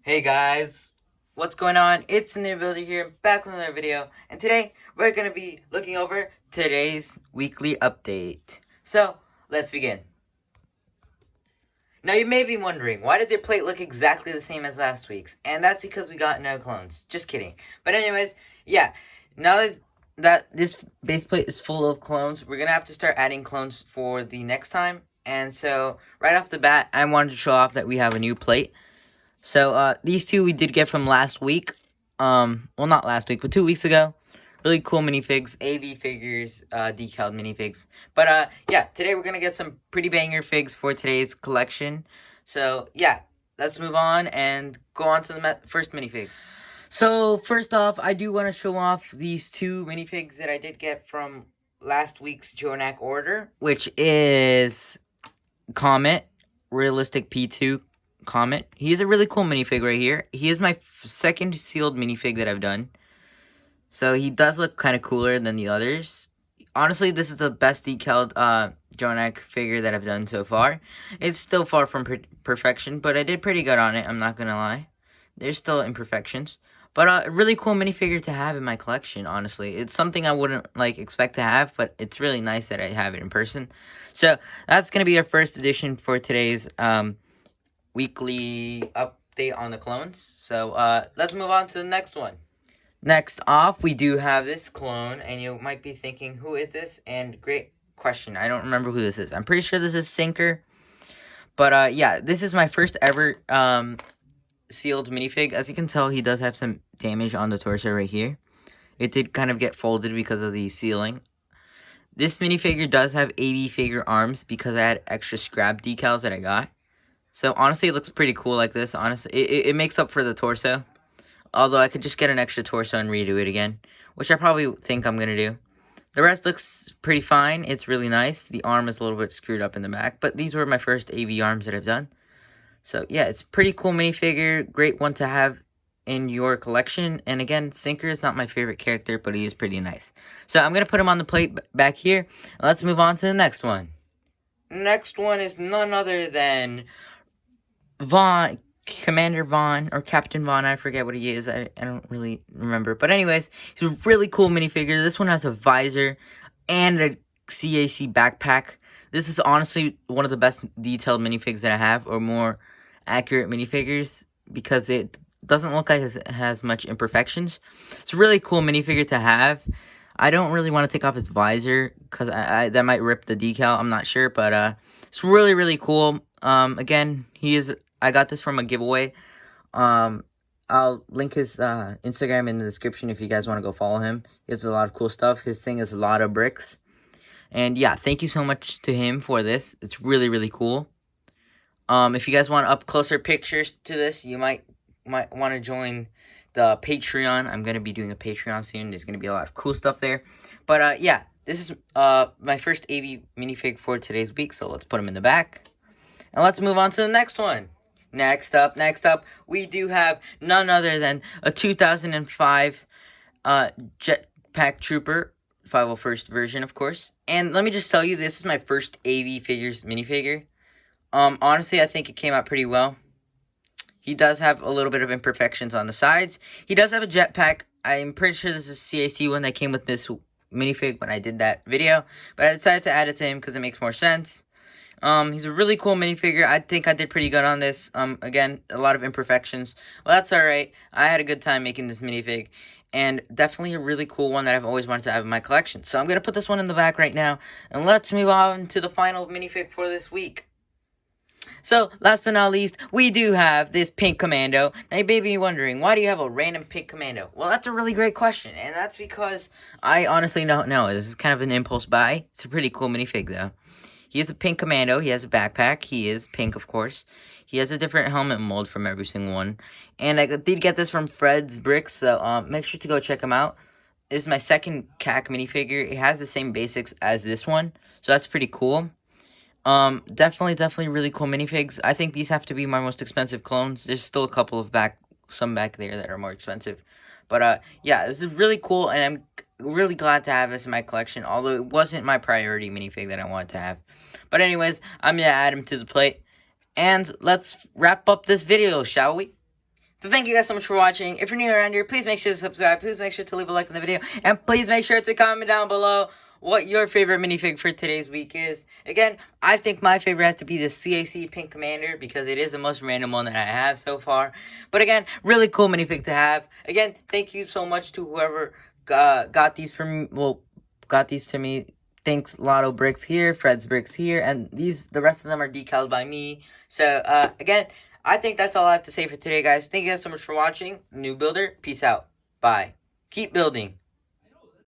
Hey guys, what's going on? It's Inability here, back with another video, and today we're going to be looking over today's weekly update. So, let's begin. Now you may be wondering, why does your plate look exactly the same as last week's? And that's because we got no clones. Just kidding. But anyways, yeah, now that this base plate is full of clones, we're going to have to start adding clones for the next time. And so, right off the bat, I wanted to show off that we have a new plate. So, these two we did get from last week. Well, not last week, but 2 weeks ago. Really cool minifigs, AV figures, decaled minifigs. But, yeah, today we're gonna get some pretty banger figs for today's collection. So, yeah, let's move on and go on to the first minifig. So, first off, I do want to show off these two minifigs that I did get from last week's Jonak order, which is Comet, Realistic P2 Comet. He is a really cool minifig right here. He is my second sealed minifig that I've done. So he does look kind of cooler than the others. Honestly, this is the best decaled Jonak figure that I've done so far. It's still far from perfection, but I did pretty good on it, I'm not gonna lie. There's still imperfections. But a really cool minifigure to have in my collection, honestly. It's something I wouldn't expect to have, but it's really nice that I have it in person. So that's gonna be our first edition for today's weekly update on the clones. So let's move on to the next one. Next off, we do have this clone, and you might be thinking, who is this? And great question, I don't remember who this is. I'm pretty sure this is Sinker. But yeah, this is my first ever sealed minifig. As you can tell, he does have some damage on the torso right here. It did kind of get folded because of the sealing. This minifigure does have AV figure arms because I had extra scrap decals that I got. So, honestly, it looks pretty cool like this. Honestly, it makes up for the torso. Although, I could just get an extra torso and redo it again. Which I probably think I'm going to do. The rest looks pretty fine. It's really nice. The arm is a little bit screwed up in the back. But these were my first AV arms that I've done. So, yeah, it's a pretty cool minifigure. Great one to have in your collection. And again, Sinker is not my favorite character, but he is pretty nice. So, I'm going to put him on the plate back here. Let's move on to the next one. Next one is none other than Vaughn, Commander Vaughn, or Captain Vaughn, I forget what he is, I don't really remember, but anyways, he's a really cool minifigure. This one has a visor and a CAC backpack. This is honestly one of the best detailed minifigs that I have, or more accurate minifigures, because it doesn't look like it has much imperfections. It's a really cool minifigure to have. I don't really want to take off his visor, because that might rip the decal, I'm not sure, but it's really, really cool. Again, I got this from a giveaway. I'll link his Instagram in the description if you guys want to go follow him. He has a lot of cool stuff. His thing is a lot of bricks. And yeah, thank you so much to him for this. It's really, really cool. If you guys want up closer pictures to this, you might want to join the Patreon. I'm going to be doing a Patreon soon. There's going to be a lot of cool stuff there. But yeah, this is my first AV minifig for today's week. So let's put him in the back. And let's move on to the next one. Next up, we do have none other than a 2005 Jetpack Trooper, 501st version, of course. And let me just tell you, this is my first AV figures minifigure. Honestly, I think it came out pretty well. He does have a little bit of imperfections on the sides. He does have a jetpack. I'm pretty sure this is a CAC one that came with this minifig when I did that video. But I decided to add it to him because it makes more sense. He's a really cool minifigure. I think I did pretty good on this. Again, a lot of imperfections. Well, that's alright. I had a good time making this minifig. And definitely a really cool one that I've always wanted to have in my collection. So I'm going to put this one in the back right now. And let's move on to the final minifig for this week. So, last but not least, we do have this pink commando. Now, you may be wondering, why do you have a random pink commando? Well, that's a really great question. And that's because I honestly don't know. This is kind of an impulse buy. It's a pretty cool minifig, though. He is a pink commando. He has a backpack. He is pink, of course. He has a different helmet mold from every single one. And I did get this from Fred's Bricks, so make sure to go check him out. This is my second CAC minifigure. It has the same basics as this one, so that's pretty cool. Definitely really cool minifigs. I think these have to be my most expensive clones. There's still a couple of some back there that are more expensive. But, yeah, this is really cool, and I'm really glad to have this in my collection, although it wasn't my priority minifig that I wanted to have. But anyways, I'm going to add him to the plate, and let's wrap up this video, shall we? So thank you guys so much for watching. If you're new around here, please make sure to subscribe. Please make sure to leave a like on the video. And please make sure to comment down below what your favorite minifig for today's week is. Again, I think my favorite has to be the CAC Pink Commander because it is the most random one that I have so far. But again, really cool minifig to have. Again, thank you so much to whoever got these for me. Well, got these to me. Thanks Lotto Bricks here, Fred's Bricks here, and the rest of them are decaled by me. So again, I think that's all I have to say for today, guys. Thank you guys so much for watching. New Builder, peace out. Bye. Keep building.